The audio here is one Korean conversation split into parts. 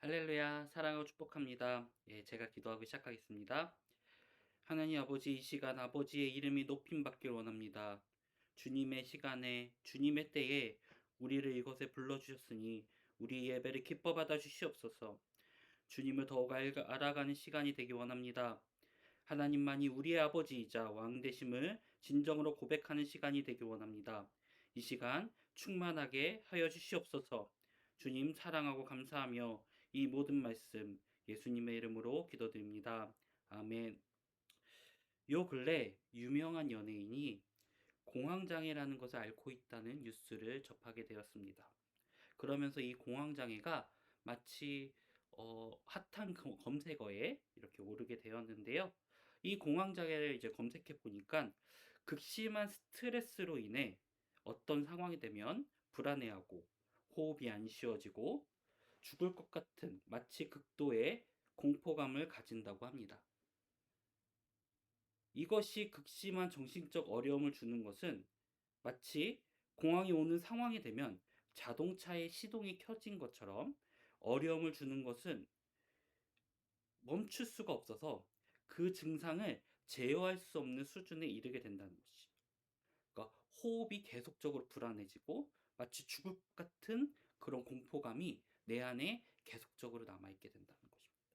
할렐루야, 사랑하고 축복합니다. 제가 기도하고 시작하겠습니다. 하나님 아버지, 이 시간 아버지의 이름이 높임 받길 원합니다. 주님의 시간에, 주님의 때에 우리를 이곳에 불러주셨으니 우리 예배를 기뻐 받아 주시옵소서. 주님을 더욱 알아가는 시간이 되기 원합니다. 하나님만이 우리의 아버지이자 왕 되심을 진정으로 고백하는 시간이 되기 원합니다. 이 시간 충만하게 하여 주시옵소서. 주님 사랑하고 감사하며 이 모든 말씀 예수님의 이름으로 기도드립니다. 아멘. 요 근래 유명한 연예인이 공황장애라는 것을 앓고 있다는 뉴스를 접하게 되었습니다. 그러면서 이 공황장애가 마치 핫한 검색어에 이렇게 오르게 되었는데요. 이 공황장애를 이제 검색해 보니까 극심한 스트레스로 인해 어떤 상황이 되면 불안해하고 호흡이 안 쉬어지고 죽을 것 같은 마치 극도의 공포감을 가진다고 합니다. 이것이 극심한 정신적 어려움을 주는 것은 마치 공황이 오는 상황이 되면 자동차의 시동이 켜진 것처럼 어려움을 주는 것은 멈출 수가 없어서 그 증상을 제어할 수 없는 수준에 이르게 된다는 것이. 그러니까 호흡이 계속적으로 불안해지고 마치 죽을 것 같은 그런 공포감이 내 안에 계속적으로 남아있게 된다는 것입니다.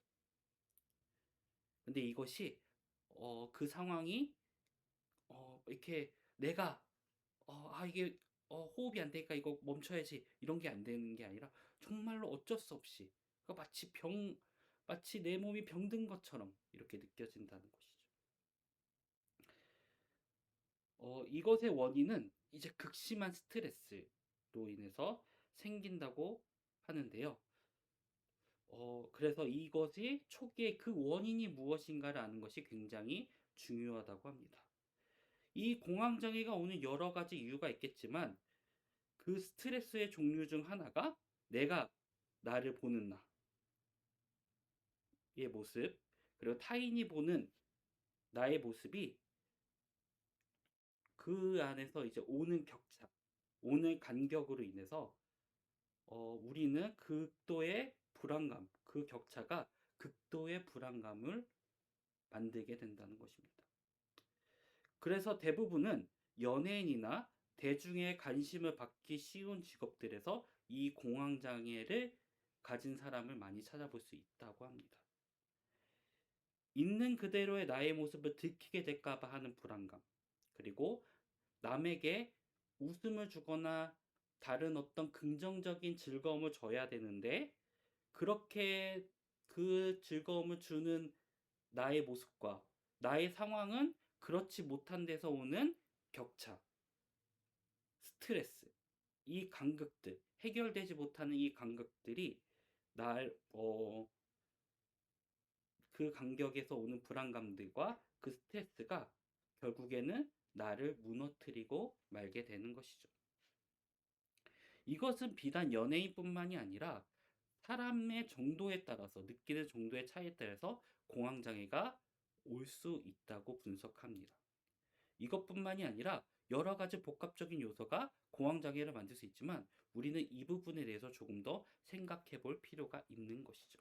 근데 이것이 그 상황이 이렇게 내가 이게 호흡이 안 되니까 이거 멈춰야지 이런 게 안 되는 게 아니라 정말로 어쩔 수 없이 그러니까 마치 내 몸이 병든 것처럼 이렇게 느껴진다는 것이죠. 이것의 원인은 이제 극심한 스트레스로 인해서 생긴다고 하는데요. 그래서 이것이 초기에 그 원인이 무엇인가를 아는 것이 굉장히 중요하다고 합니다. 이 공황장애가 오는 여러 가지 이유가 있겠지만 그 스트레스의 종류 중 하나가 내가 나를 보는 나의 모습, 그리고 타인이 보는 나의 모습이 그 안에서 이제 오는 격차, 오는 간격으로 인해서 우리는 극도의 불안감, 그 격차가 극도의 불안감을 만들게 된다는 것입니다. 그래서 대부분은 연예인이나 대중의 관심을 받기 쉬운 직업들에서 이 공황장애를 가진 사람을 많이 찾아볼 수 있다고 합니다. 있는 그대로의 나의 모습을 들키게 될까봐 하는 불안감, 그리고 남에게 웃음을 주거나 다른 어떤 긍정적인 즐거움을 줘야 되는데 그렇게 그 즐거움을 주는 나의 모습과 나의 상황은 그렇지 못한 데서 오는 격차, 스트레스, 이 간극들, 해결되지 못하는 이 간극들이 날, 그 간격에서 오는 불안감들과 그 스트레스가 결국에는 나를 무너뜨리고 말게 되는 것이죠. 이것은 비단 연예인뿐만이 아니라 사람의 정도에 따라서 느끼는 정도의 차이에 따라서 공황장애가 올 수 있다고 분석합니다. 이것뿐만이 아니라 여러 가지 복합적인 요소가 공황장애를 만들 수 있지만 우리는 이 부분에 대해서 조금 더 생각해 볼 필요가 있는 것이죠.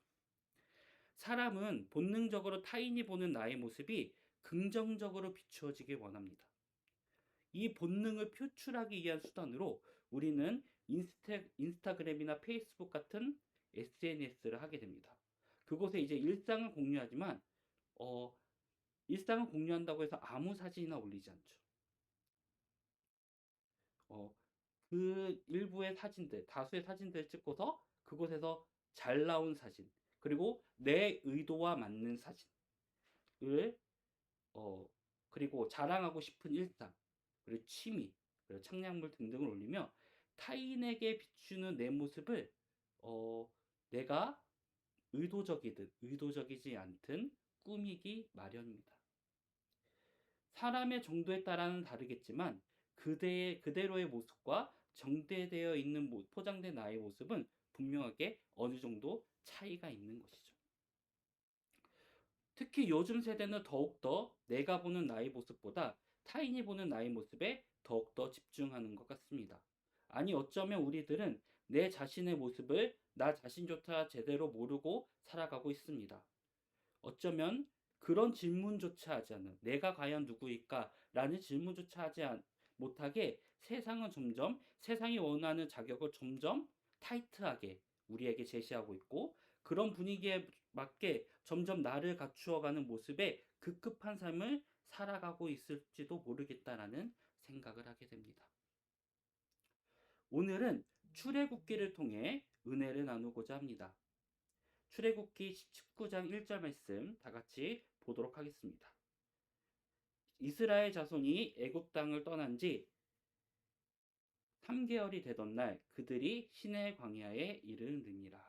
사람은 본능적으로 타인이 보는 나의 모습이 긍정적으로 비추어지길 원합니다. 이 본능을 표출하기 위한 수단으로 우리는 인스타그램이나 페이스북 같은 SNS를 하게 됩니다. 그곳에 이제 일상을 공유하지만 어, 일상을 공유한다고 해서 아무 사진이나 올리지 않죠. 어, 그 일부의 사진들, 다수의 사진들을 찍고서 그곳에서 잘 나온 사진, 그리고 내 의도와 맞는 사진을 어, 그리고 자랑하고 싶은 일상, 그리고 취미, 그리고 창작물 등등을 올리며 타인에게 비추는 내 모습을 어, 내가 의도적이든 의도적이지 않든 꾸미기 마련입니다. 사람의 정도에 따라는 다르겠지만 그대로의 모습과 정제되어 있는 포장된 나의 모습은 분명하게 어느 정도 차이가 있는 것이죠. 특히 요즘 세대는 더욱더 내가 보는 나의 모습보다 타인이 보는 나의 모습에 더욱더 집중하는 것 같습니다. 아니, 어쩌면 우리들은 내 자신의 모습을 나 자신조차 제대로 모르고 살아가고 있습니다. 어쩌면 그런 질문조차 하지 않는 내가 과연 누구일까? 라는 질문조차 못하게 세상은 점점 세상이 원하는 자격을 점점 타이트하게 우리에게 제시하고 있고 그런 분위기에 맞게 점점 나를 갖추어가는 모습에 급급한 삶을 살아가고 있을지도 모르겠다라는 생각을 하게 됩니다. 오늘은 출애굽기를 통해 은혜를 나누고자 합니다. 출애굽기 19장 1절 말씀 다 같이 보도록 하겠습니다. 이스라엘 자손이 애굽 땅을 떠난 지 3개월이 되던 날 그들이 시내 광야에 이르느니라.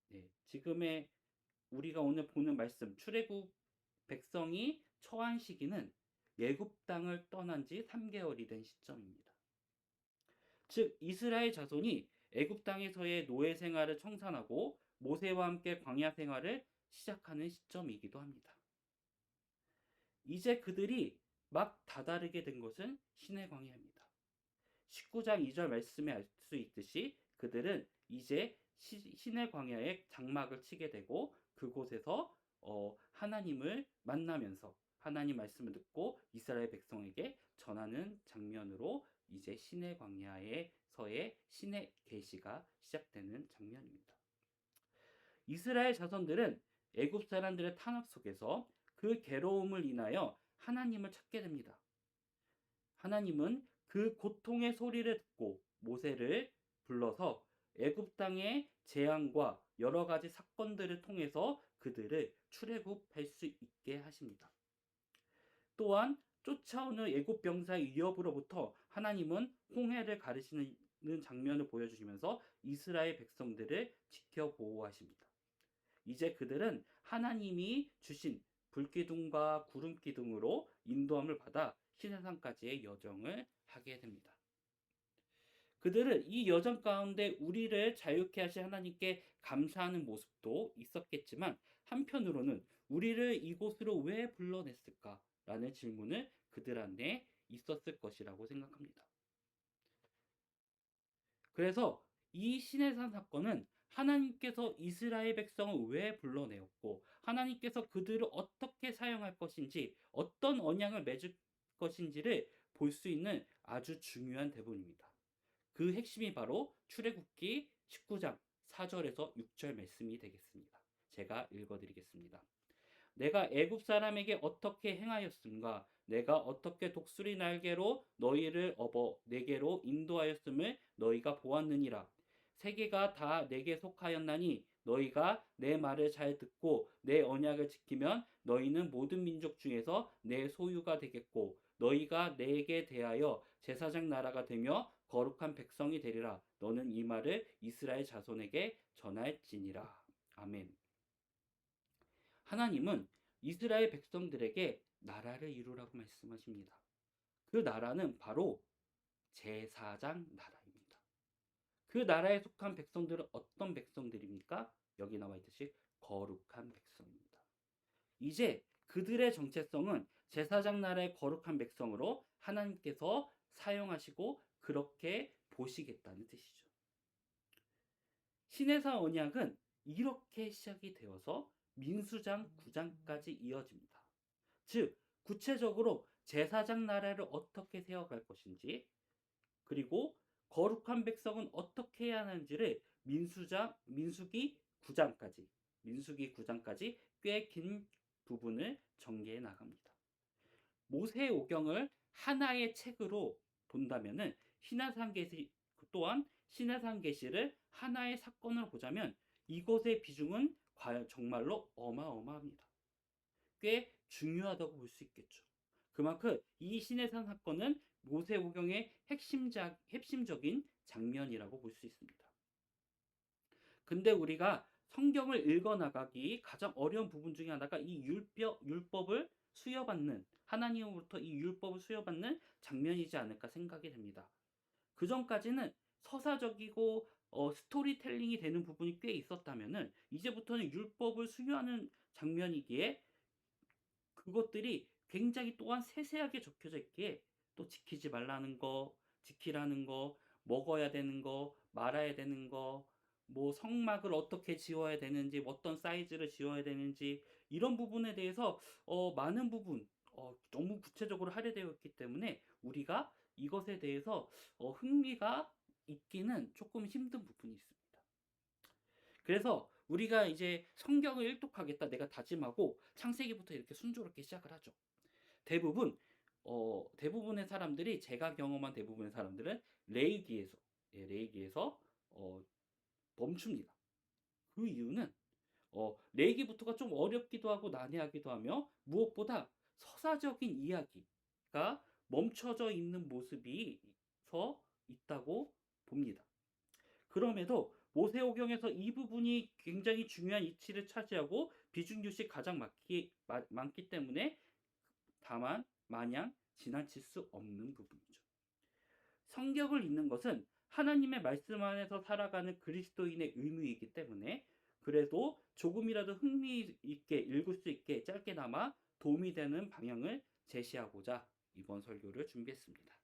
네, 지금의 우리가 오늘 보는 말씀 출애굽 백성이 처한 시기는 애굽 땅을 떠난 지 3개월이 된 시점입니다. 즉 이스라엘 자손이 애굽 땅에서의 노예 생활을 청산하고 모세와 함께 광야 생활을 시작하는 시점이기도 합니다. 이제 그들이 막 다다르게 된 것은 시내 광야입니다. 19장 2절 말씀에 알 수 있듯이 그들은 이제 시내 광야에 장막을 치게 되고 그곳에서 하나님을 만나면서 하나님 말씀을 듣고 이스라엘 백성에게 전하는 장면으로 이제 시내 광야에서의 신의 계시가 시작되는 장면입니다. 이스라엘 자손들은 애굽 사람들의 탄압 속에서 그 괴로움을 인하여 하나님을 찾게 됩니다. 하나님은 그 고통의 소리를 듣고 모세를 불러서 애굽 땅의 재앙과 여러 가지 사건들을 통해서 그들을 출애굽할 수 있게 하십니다. 또한 쫓아오는 애굽 병사의 위협으로부터 하나님은 홍해를 가르시는 장면을 보여주시면서 이스라엘 백성들을 지켜 보호하십니다. 이제 그들은 하나님이 주신 불기둥과 구름기둥으로 인도함을 받아 시내산까지의 여정을 하게 됩니다. 그들은 이 여정 가운데 우리를 자유케 하신 하나님께 감사하는 모습도 있었겠지만 한편으로는 우리를 이곳으로 왜 불러냈을까? 라는 질문을 그들 안에 있었을 것이라고 생각합니다. 그래서 이 시내산 사건은 하나님께서 이스라엘 백성을 왜 불러내었고 하나님께서 그들을 어떻게 사용할 것인지 어떤 언약을 맺을 것인지를 볼 수 있는 아주 중요한 대본입니다. 그 핵심이 바로 출애굽기 19장 4절에서 6절 말씀이 되겠습니다. 제가 읽어드리겠습니다. 내가 애굽 사람에게 어떻게 행하였음과 내가 어떻게 독수리 날개로 너희를 업어 내게로 인도하였음을 너희가 보았느니라. 세계가 다 내게 속하였나니 너희가 내 말을 잘 듣고 내 언약을 지키면 너희는 모든 민족 중에서 내 소유가 되겠고 너희가 내게 대하여 제사장 나라가 되며 거룩한 백성이 되리라. 너는 이 말을 이스라엘 자손에게 전할지니라. 아멘. 하나님은 이스라엘 백성들에게 나라를 이루라고 말씀하십니다. 그 나라는 바로 제사장 나라입니다. 그 나라에 속한 백성들은 어떤 백성들입니까? 여기 나와 있듯이 거룩한 백성입니다. 이제 그들의 정체성은 제사장 나라의 거룩한 백성으로 하나님께서 사용하시고 그렇게 보시겠다는 뜻이죠. 시내사 언약은 이렇게 시작이 되어서 민수장 9장까지 이어집니다. 즉 구체적으로 제사장 나라를 어떻게 세워갈 것인지 그리고 거룩한 백성은 어떻게 해야 하는지를 민수기 9장까지 꽤 긴 부분을 전개해 나갑니다. 모세의 오경을 하나의 책으로 본다면은 신해산 계시 또한 신해산 계시를 하나의 사건으로 보자면 이것의 비중은 과연 정말로 어마어마합니다. 꽤 중요하다고 볼 수 있겠죠. 그만큼 이 신해산 사건은 모세오경의 핵심적인 장면이라고 볼 수 있습니다. 근데 우리가 성경을 읽어나가기 가장 어려운 부분 중에 하나가 이 율법을 수여받는 하나님으로부터 이 율법을 수여받는 장면이지 않을까 생각이 됩니다. 그 전까지는 서사적이고 스토리텔링이 되는 부분이 꽤 있었다면은 이제부터는 율법을 수여하는 장면이기에 그것들이 굉장히 또한 세세하게 적혀져 있기에 또 지키지 말라는 거, 지키라는 거, 먹어야 되는 거, 말아야 되는 거, 뭐 성막을 어떻게 지어야 되는지, 어떤 사이즈를 지어야 되는지 이런 부분에 대해서 많은 부분 너무 구체적으로 할애되어 있기 때문에 우리가 이것에 대해서 흥미가 있기는 조금 힘든 부분이 있습니다. 그래서 우리가 이제 성경을 일독하겠다 내가 다짐하고 창세기부터 이렇게 순조롭게 시작을 하죠. 대부분 대부분의 사람들이 제가 경험한 대부분의 사람들은 레이기에서 레이기에서 멈춥니다. 그 이유는 레이기부터가 좀 어렵기도 하고 난해하기도 하며 무엇보다 서사적인 이야기가 멈춰져 있는 모습이 서 있다고 봅니다. 그럼에도 모세오경에서 이 부분이 굉장히 중요한 이치를 차지하고 비중규식 가장 많기 때문에 다만 마냥 지나칠 수 없는 부분이죠. 성경을 읽는 것은 하나님의 말씀 안에서 살아가는 그리스도인의 의무이기 때문에 그래도 조금이라도 흥미있게 읽을 수 있게 짧게나마 도움이 되는 방향을 제시하고자 이번 설교를 준비했습니다.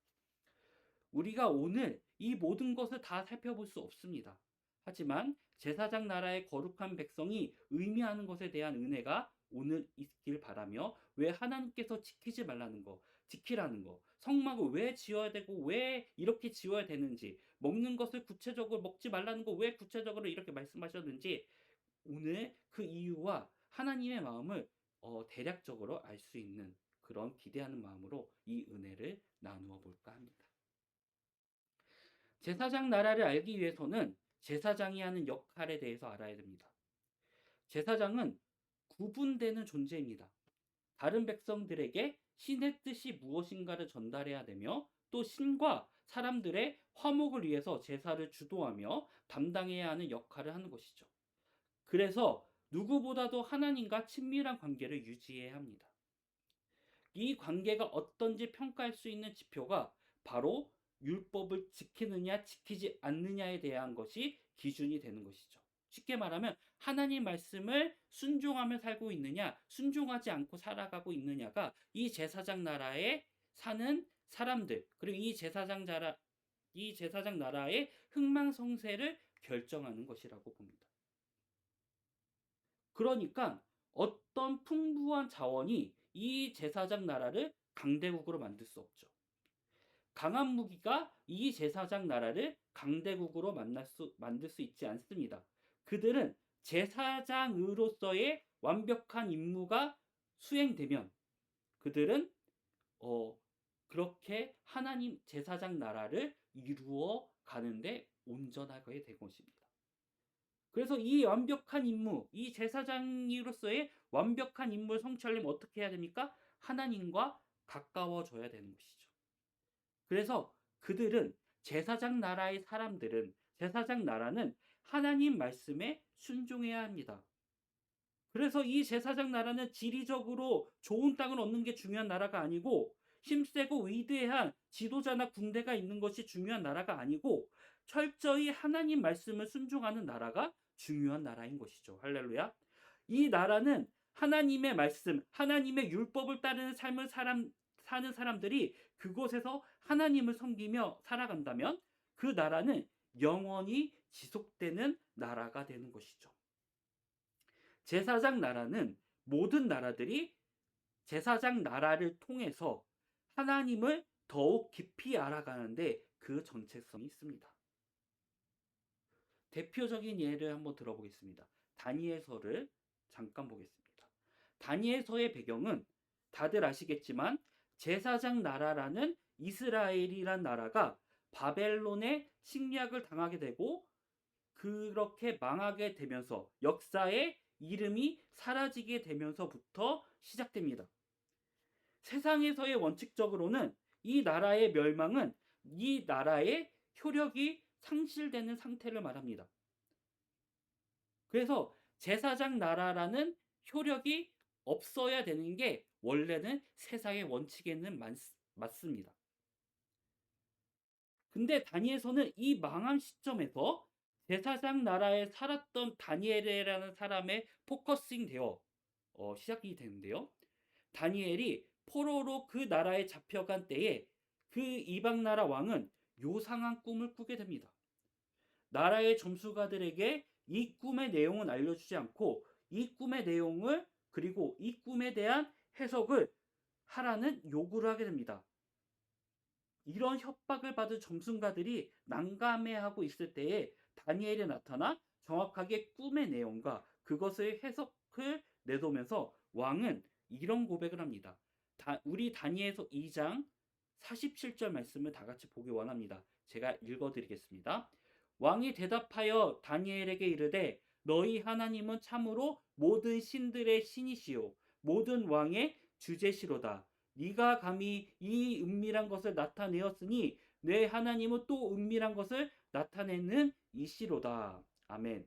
우리가 오늘 이 모든 것을 다 살펴볼 수 없습니다. 하지만 제사장 나라의 거룩한 백성이 의미하는 것에 대한 은혜가 오늘 있길 바라며 왜 하나님께서 지키지 말라는 거, 지키라는 거, 성막을 왜 지어야 되고 왜 이렇게 지어야 되는지, 먹는 것을 구체적으로 먹지 말라는 거 왜 구체적으로 이렇게 말씀하셨는지 오늘 그 이유와 하나님의 마음을 대략적으로 알 수 있는 그런 기대하는 마음으로 이 은혜를 나누어 볼까 합니다. 제사장 나라를 알기 위해서는 제사장이 하는 역할에 대해서 알아야 됩니다. 제사장은 구분되는 존재입니다. 다른 백성들에게 신의 뜻이 무엇인가를 전달해야 되며 또 신과 사람들의 화목을 위해서 제사를 주도하며 담당해야 하는 역할을 하는 것이죠. 그래서 누구보다도 하나님과 친밀한 관계를 유지해야 합니다. 이 관계가 어떤지 평가할 수 있는 지표가 바로 율법을 지키느냐 지키지 않느냐에 대한 것이 기준이 되는 것이죠. 쉽게 말하면 하나님 말씀을 순종하며 살고 있느냐 순종하지 않고 살아가고 있느냐가 이 제사장 나라에 사는 사람들 그리고 이 제사장 나라의 흥망성쇠를 결정하는 것이라고 봅니다. 그러니까 어떤 풍부한 자원이 이 제사장 나라를 강대국으로 만들 수 없죠. 강한 무기가 이 제사장 나라를 강대국으로 만들 수 있지 않습니다. 그들은 제사장으로서의 완벽한 임무가 수행되면 그들은 그렇게 하나님 제사장 나라를 이루어 가는데 온전하게 된 것입니다. 그래서 이 완벽한 임무, 이 제사장으로서의 완벽한 임무를 성취하려면 어떻게 해야 됩니까? 하나님과 가까워져야 되는 것이죠. 그래서 그들은 제사장 나라의 사람들은 제사장 나라는 하나님 말씀에 순종해야 합니다. 그래서 이 제사장 나라는 지리적으로 좋은 땅을 얻는 게 중요한 나라가 아니고 힘세고 위대한 지도자나 군대가 있는 것이 중요한 나라가 아니고 철저히 하나님 말씀을 순종하는 나라가 중요한 나라인 것이죠. 할렐루야. 이 나라는 하나님의 말씀, 하나님의 율법을 따르는 삶을 사는 사람들이 그곳에서 하나님을 섬기며 살아간다면 그 나라는 영원히 지속되는 나라가 되는 것이죠. 제사장 나라는 모든 나라들이 제사장 나라를 통해서 하나님을 더욱 깊이 알아가는데 그 정체성이 있습니다. 대표적인 예를 한번 들어보겠습니다. 다니엘서를 잠깐 보겠습니다. 다니엘서의 배경은 다들 아시겠지만 제사장 나라라는 이스라엘이란 나라가 바벨론의 침략을 당하게 되고 그렇게 망하게 되면서 역사의 이름이 사라지게 되면서부터 시작됩니다. 세상에서의 원칙적으로는 이 나라의 멸망은 이 나라의 효력이 상실되는 상태를 말합니다. 그래서 제사장 나라라는 효력이 없어야 되는 게 원래는 세상의 원칙에는 맞습니다. 근데 다니엘서는 이 망한 시점에서 제사장 나라에 살았던 다니엘이라는 사람의 포커싱 되어 시작이 되는데요. 다니엘이 포로로 그 나라에 잡혀간 때에 그 이방 나라 왕은 요상한 꿈을 꾸게 됩니다. 나라의 점수가들에게 이 꿈의 내용은 알려주지 않고 이 꿈의 내용을 그리고 이 꿈에 대한 해석을 하라는 요구를 하게 됩니다. 이런 협박을 받은 점순가들이 난감해하고 있을 때에 다니엘이 나타나 정확하게 꿈의 내용과 그것의 해석을 내놓으면서 왕은 이런 고백을 합니다. 우리 다니엘서 2장 47절 말씀을 다 같이 보기 원합니다. 제가 읽어드리겠습니다. 왕이 대답하여 다니엘에게 이르되 너희 하나님은 참으로 모든 신들의 신이시요 모든 왕의 주제시로다. 네가 감히 이 은밀한 것을 나타내었으니 내 하나님은 또 은밀한 것을 나타내는 이시로다. 아멘.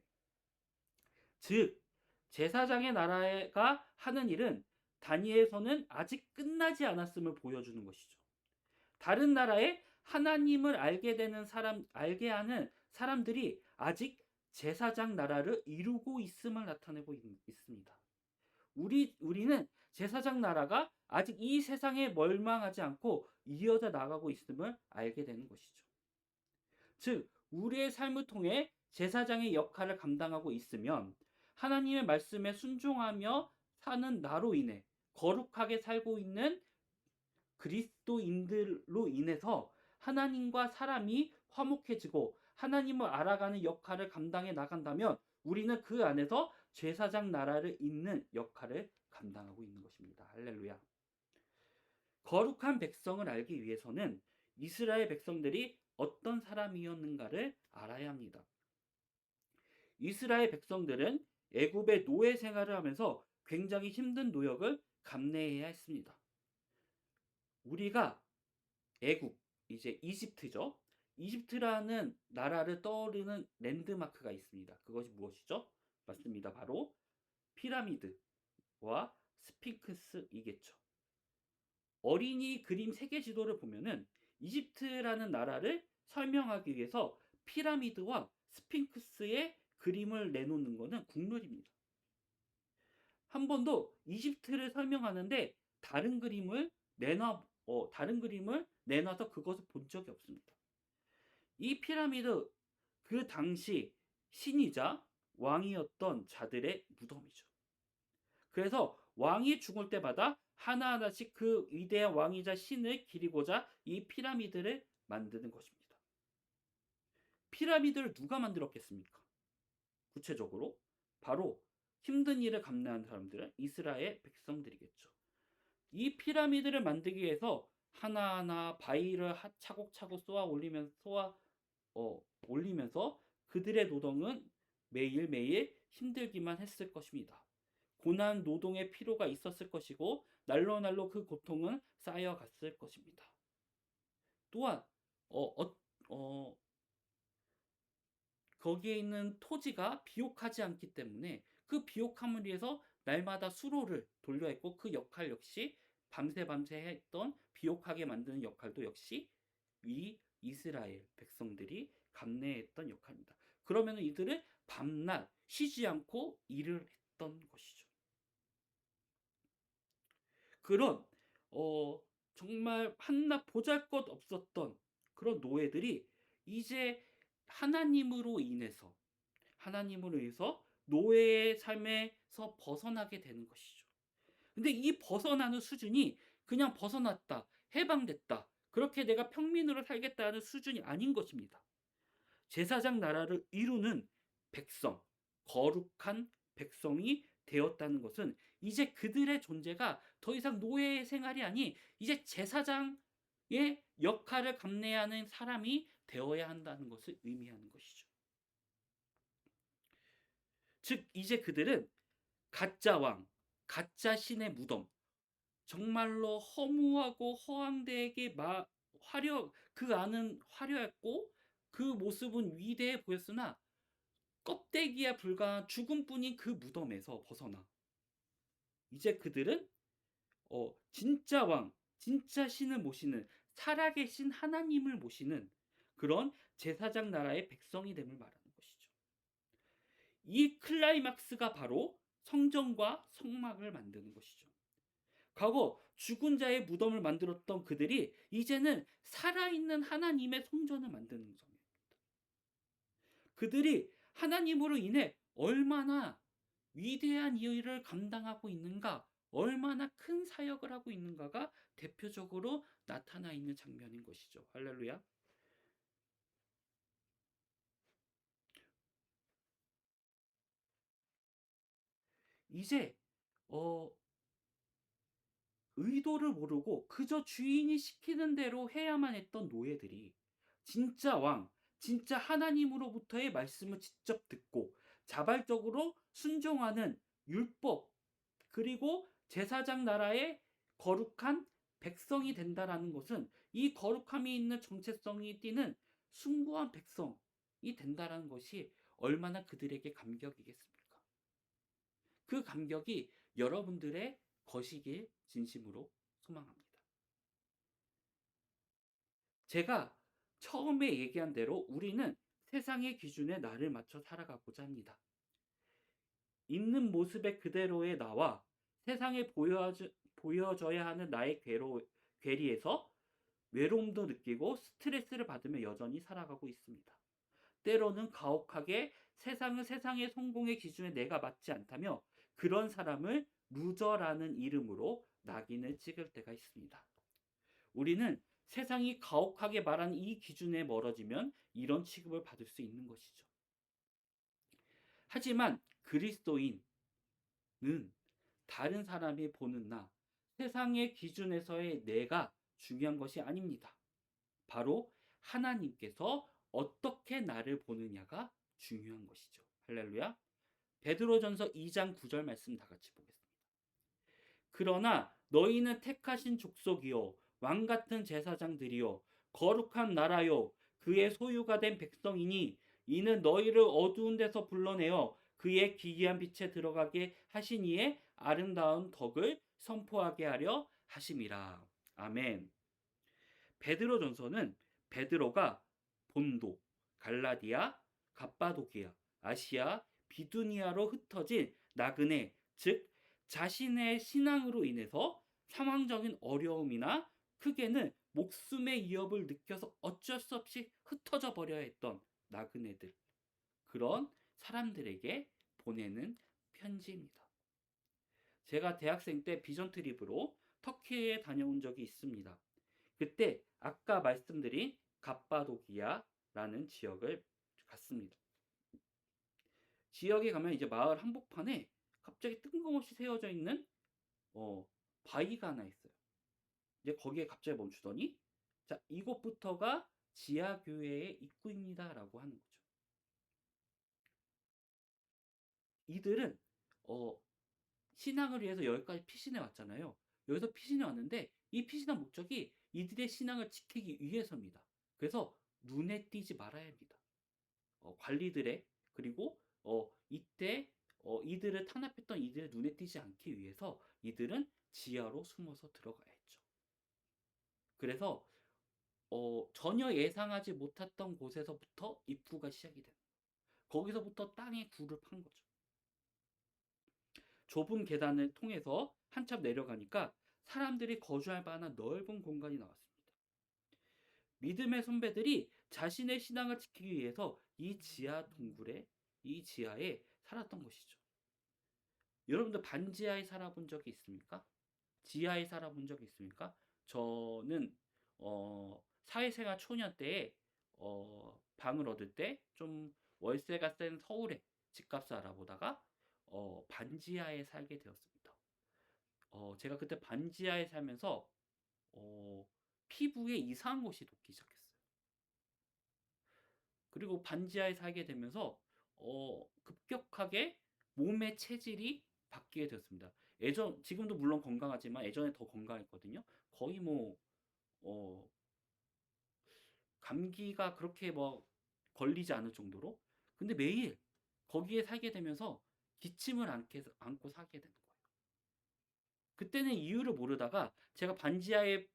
즉 제사장의 나라가 하는 일은 다니엘서는 아직 끝나지 않았음을 보여주는 것이죠. 다른 나라에 하나님을 알게 하는 사람들이 아직 제사장 나라를 이루고 있음을 나타내고 있습니다. 우리는 제사장 나라가 아직 이 세상에 멸망하지 않고 이어져 나가고 있음을 알게 되는 것이죠. 즉, 우리의 삶을 통해 제사장의 역할을 감당하고 있으면 하나님의 말씀에 순종하며 사는 나로 인해 거룩하게 살고 있는 그리스도인들로 인해서 하나님과 사람이 화목해지고 하나님을 알아가는 역할을 감당해 나간다면 우리는 그 안에서 제사장 나라를 잇는 역할을 감당하고 있는 것입니다. 할렐루야. 거룩한 백성을 알기 위해서는 이스라엘 백성들이 어떤 사람이었는가를 알아야 합니다. 이스라엘 백성들은 애굽의 노예 생활을 하면서 굉장히 힘든 노역을 감내해야 했습니다. 우리가 애굽, 이제 이집트죠. 이집트라는 나라를 떠오르는 랜드마크가 있습니다. 그것이 무엇이죠? 맞습니다. 바로 피라미드와 스핑크스이겠죠. 어린이 그림 세계 지도를 보면은 이집트라는 나라를 설명하기 위해서 피라미드와 스핑크스의 그림을 내놓는 것은 국룰입니다. 한 번도 이집트를 설명하는데 다른 그림을 내놔서 그것을 본 적이 없습니다. 이 피라미드 그 당시 신이자 왕이었던 자들의 무덤이죠. 그래서 왕이 죽을 때마다 하나하나씩 그 위대한 왕이자 신을 기리고자 이 피라미드를 만드는 것입니다. 피라미드를 누가 만들었겠습니까? 구체적으로 바로 힘든 일을 감내한 사람들은 이스라엘 백성들이겠죠. 이 피라미드를 만들기 위해서 하나하나 바위를 차곡차곡 올리면서 그들의 노동은 매일매일 힘들기만 했을 것입니다. 고난 노동의 피로가 있었을 것이고 날로 그 고통은 쌓여갔을 것입니다. 또한 거기에 있는 토지가 비옥하지 않기 때문에 그 비옥함을 위해서 날마다 수로를 돌려 했고 그 역할 역시 밤새 했던 비옥하게 만드는 역할도 역시 이 이스라엘 백성들이 감내했던 역할입니다. 그러면 이들은 밤낮 쉬지 않고 일을 했던 것이죠. 그런 정말 한낱 보잘것없었던 그런 노예들이 이제 하나님으로 인해서 노예의 삶에서 벗어나게 되는 것이죠. 근데 이 벗어나는 수준이 그냥 벗어났다, 해방됐다, 그렇게 내가 평민으로 살겠다는 수준이 아닌 것입니다. 제사장 나라를 이루는 백성, 거룩한 백성이 되었다는 것은 이제 그들의 존재가 더 이상 노예의 생활이 아닌 이제 제사장의 역할을 감내하는 사람이 되어야 한다는 것을 의미하는 것이죠. 즉 이제 그들은 가짜 왕, 가짜 신의 무덤, 정말로 허무하고 허황되게 그 안은 화려했고 그 모습은 위대해 보였으나 껍데기에 불과한 죽음뿐인 그 무덤에서 벗어나 이제 그들은 진짜 왕, 진짜 신을 모시는 살아계신 하나님을 모시는 그런 제사장 나라의 백성이 됨을 말하는 것이죠. 이 클라이막스가 바로 성전과 성막을 만드는 것이죠. 과거 죽은 자의 무덤을 만들었던 그들이 이제는 살아있는 하나님의 성전을 만드는 것입니다. 그들이 하나님으로 인해 얼마나 위대한 일을 감당하고 있는가, 얼마나 큰 사역을 하고 있는가가 대표적으로 나타나 있는 장면인 것이죠. 할렐루야. 이제 어 의도를 모르고 그저 주인이 시키는 대로 해야만 했던 노예들이 진짜 왕, 진짜 하나님으로부터의 말씀을 직접 듣고 자발적으로 순종하는 율법, 그리고 제사장 나라의 거룩한 백성이 된다라는 것은, 이 거룩함이 있는 정체성이 띠는 숭고한 백성이 된다라는 것이 얼마나 그들에게 감격이겠습니까? 그 감격이 여러분들의 것이길 진심으로 소망합니다. 제가 처음에 얘기한 대로 우리는 세상의 기준에 나를 맞춰 살아가고자 합니다. 있는 모습의 그대로의 나와 세상에 보여져야 하는 나의 괴리에서 외로움도 느끼고 스트레스를 받으며 여전히 살아가고 있습니다. 때로는 가혹하게 세상은 세상의 성공의 기준에 내가 맞지 않다며 그런 사람을 루저라는 이름으로 낙인을 찍을 때가 있습니다. 우리는 세상이 가혹하게 말하는 이 기준에 멀어지면 이런 취급을 받을 수 있는 것이죠. 하지만 그리스도인은 다른 사람이 보는 나, 세상의 기준에서의 내가 중요한 것이 아닙니다. 바로 하나님께서 어떻게 나를 보느냐가 중요한 것이죠. 할렐루야. 베드로전서 2장 9절 말씀 다 같이 보겠습니다. 그러나 너희는 택하신 족속이요 왕 같은 제사장들이요 거룩한 나라요 그의 소유가 된 백성이니 이는 너희를 어두운 데서 불러내어 그의 기이한 빛에 들어가게 하신 이의 아름다운 덕을 선포하게 하려 하심이라. 아멘. 베드로전서는 베드로가 본도, 갈라디아, 갑바도기아, 아시아, 비두니아로 흩어진 나그네, 즉 자신의 신앙으로 인해서 상황적인 어려움이나 크게는 목숨의 위협을 느껴서 어쩔 수 없이 흩어져 버려야 했던 나그네들, 그런 사람들에게 보내는 편지입니다. 제가 대학생 때 비전 트립으로 터키에 다녀온 적이 있습니다. 그때 아까 말씀드린 갑바도기아라는 지역을 갔습니다. 지역에 가면 이제 마을 한복판에 갑자기 뜬금없이 세워져 있는 어, 바위가 하나 있어요. 이제 거기에 갑자기 멈추더니 자, 이곳부터가 지하교회의 입구입니다라고 하는 거죠. 이들은 어, 신앙을 위해서 여기까지 피신해 왔잖아요. 여기서 피신해 왔는데 이 피신한 목적이 이들의 신앙을 지키기 위해서입니다. 그래서 눈에 띄지 말아야 합니다. 관리들의, 그리고 이때 이들을 탄압했던 이들의 눈에 띄지 않기 위해서 이들은 지하로 숨어서 들어가야 했죠. 그래서 전혀 예상하지 못했던 곳에서부터 입구가 시작이 됩니다. 거기서부터 땅에 굴을 판 거죠. 좁은 계단을 통해서 한참 내려가니까 사람들이 거주할 만한 넓은 공간이 나왔습니다. 믿음의 선배들이 자신의 신앙을 지키기 위해서 이 지하 동굴에, 이 지하에 살았던 것이죠. 여러분들 반지하에 살아본 적이 있습니까? 지하에 살아본 적이 있습니까? 저는 사회생활 초년 때에 방을 얻을 때 좀 월세가 센 서울에 집값을 알아보다가 반지하에 살게 되었습니다. 제가 그때 반지하에 살면서 어, 피부에 이상한 것이 돋기 시작했어요. 그리고 반지하에 살게 되면서 급격하게 몸의 체질이 바뀌게 되었습니다. 지금도 물론 건강하지만 예전에 더 건강했거든요. 거의 뭐 어, 감기가 그렇게 뭐 걸리지 않을 정도로. 근데 매일 거기에 살게 되면서 기침을 않고 살게 되는 거예요. 그때는 이유를 모르다가 제가 반지하에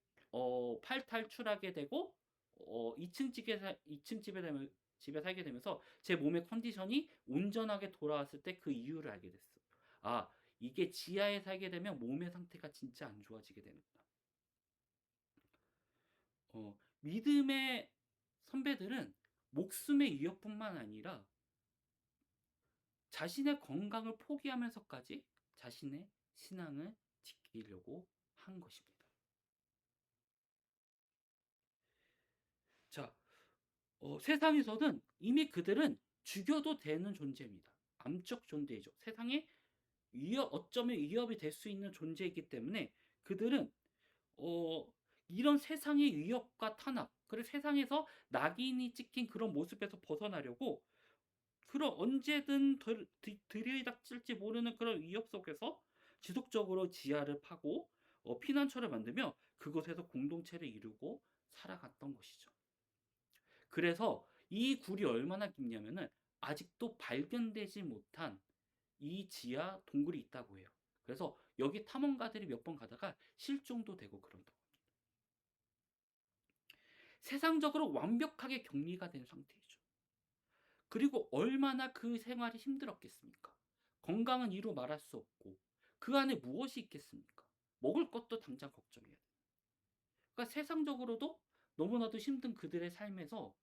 탈출하게 되고 2층 집에 살게 되면서 제 몸의 컨디션이 온전하게 돌아왔을 때 그 이유를 알게 됐어. 아, 이게 지하에 살게 되면 몸의 상태가 진짜 안 좋아지게 되는구나. 믿음의 선배들은 목숨의 위협뿐만 아니라 자신의 건강을 포기하면서까지 자신의 신앙을 지키려고 한 것입니다. 자, 세상에서는 이미 그들은 죽여도 되는 존재입니다. 암적 존재이죠. 세상에 어쩌면 위협이 될 수 있는 존재이기 때문에 그들은 어, 이런 세상의 위협과 탄압, 그리고 세상에서 낙인이 찍힌 그런 모습에서 벗어나려고 그런 언제든 들이닥칠지 모르는 그런 위협 속에서 지속적으로 지하를 파고 피난처를 만들며 그곳에서 공동체를 이루고 살아갔던 것이죠. 그래서 이 굴이 얼마나 깊냐면은 아직도 발견되지 못한 이 지하 동굴이 있다고 해요. 그래서 여기 탐험가들이 몇 번 가다가 실종도 되고 그런다고 합니다. 세상적으로 완벽하게 격리가 된 상태이죠. 그리고 얼마나 그 생활이 힘들었겠습니까? 건강은 이루 말할 수 없고 그 안에 무엇이 있겠습니까? 먹을 것도 당장 걱정해야 돼요. 그러니까 세상적으로도 너무나도 힘든 그들의 삶에서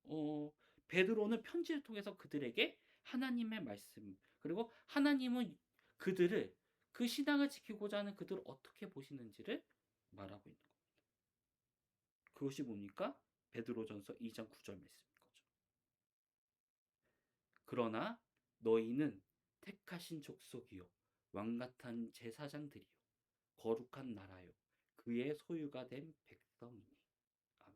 어, 베드로는 편지를 통해서 그들에게 하나님의 말씀, 그리고 하나님은 그들을, 그 신앙을 지키고자 하는 그들을 어떻게 보시는지를 말하고 있는 겁니다. 그것이 뭡니까? 베드로전서 2장 9절 말씀인 거죠. 그러나 너희는 택하신 족속이요 왕같은 제사장들이요 거룩한 나라요 그의 소유가 된 백성이니. 아멘.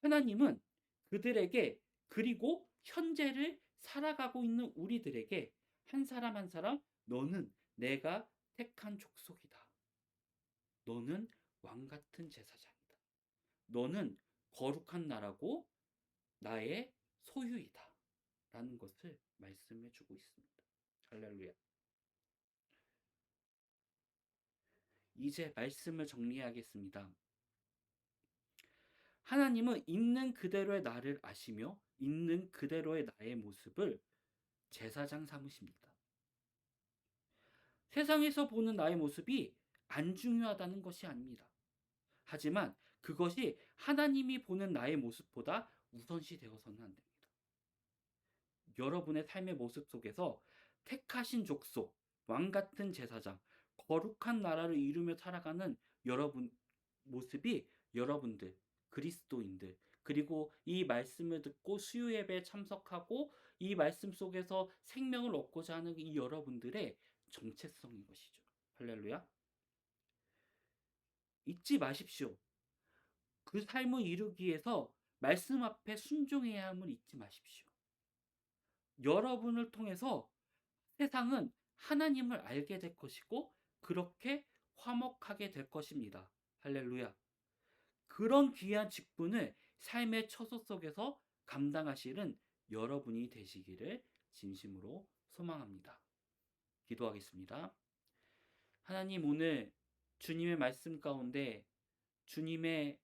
하나님은 그들에게, 그리고 현재를 살아가고 있는 우리들에게 한 사람 한 사람 너는 내가 택한 족속이다. 너는 왕 같은 제사장이다. 너는 거룩한 나라고 나의 소유이다. 라는 것을 말씀해 주고 있습니다. 할렐루야. 이제 말씀을 정리하겠습니다. 하나님은 있는 그대로의 나를 아시며 있는 그대로의 나의 모습을 제사장 삼으십니다. 세상에서 보는 나의 모습이 안 중요하다는 것이 아닙니다. 하지만 그것이 하나님이 보는 나의 모습보다 우선시 되어서는 안 됩니다. 여러분의 삶의 모습 속에서 택하신 족속, 왕 같은 제사장, 거룩한 나라를 이루며 살아가는 여러분 모습이, 여러분들 그리스도인들, 그리고 이 말씀을 듣고 수요 예배에 참석하고 이 말씀 속에서 생명을 얻고자 하는 이 여러분들의 정체성인 것이죠. 할렐루야. 잊지 마십시오. 그 삶을 이루기 위해서 말씀 앞에 순종해야 함을 잊지 마십시오. 여러분을 통해서 세상은 하나님을 알게 될 것이고 그렇게 화목하게 될 것입니다. 할렐루야. 그런 귀한 직분을 삶의 처소 속에서 감당하시는 여러분이 되시기를 진심으로 소망합니다. 기도하겠습니다. 하나님, 오늘 주님의 말씀 가운데, 주님의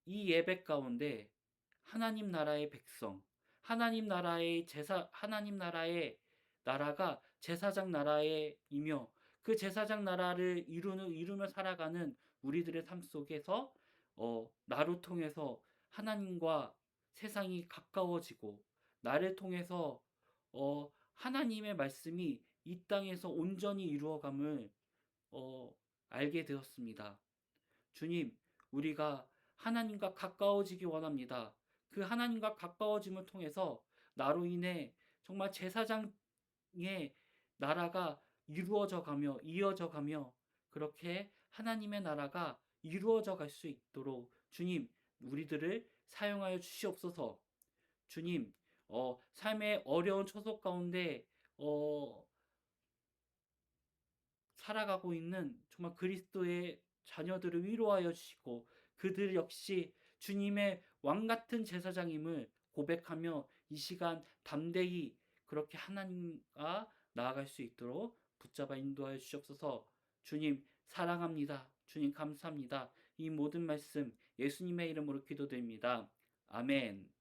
이 예배 가운데 하나님 나라의 백성, 하나님 나라의 나라가 제사장 나라이며 그 제사장 나라를 이루며 살아가는 우리들의 삶 속에서 나를 통해서 하나님과 세상이 가까워지고 나를 통해서 하나님의 말씀이 이 땅에서 온전히 이루어감을 알게 되었습니다. 주님, 우리가 하나님과 가까워지기 원합니다. 그 하나님과 가까워짐을 통해서 나로 인해 정말 제사장의 나라가 이루어져 가며 이어져 가며 그렇게 하나님의 나라가 이루어져 갈 수 있도록 주님, 우리들을 사용하여 주시옵소서. 주님, 삶의 어려운 초소 가운데 살아가고 있는 정말 그리스도의 자녀들을 위로하여 주시고 그들 역시 주님의 왕 같은 제사장임을 고백하며 이 시간 담대히 그렇게 하나님과 나아갈 수 있도록 붙잡아 인도하여 주시옵소서. 주님 사랑합니다. 주님 감사합니다. 이 모든 말씀 예수님의 이름으로 기도드립니다. 아멘.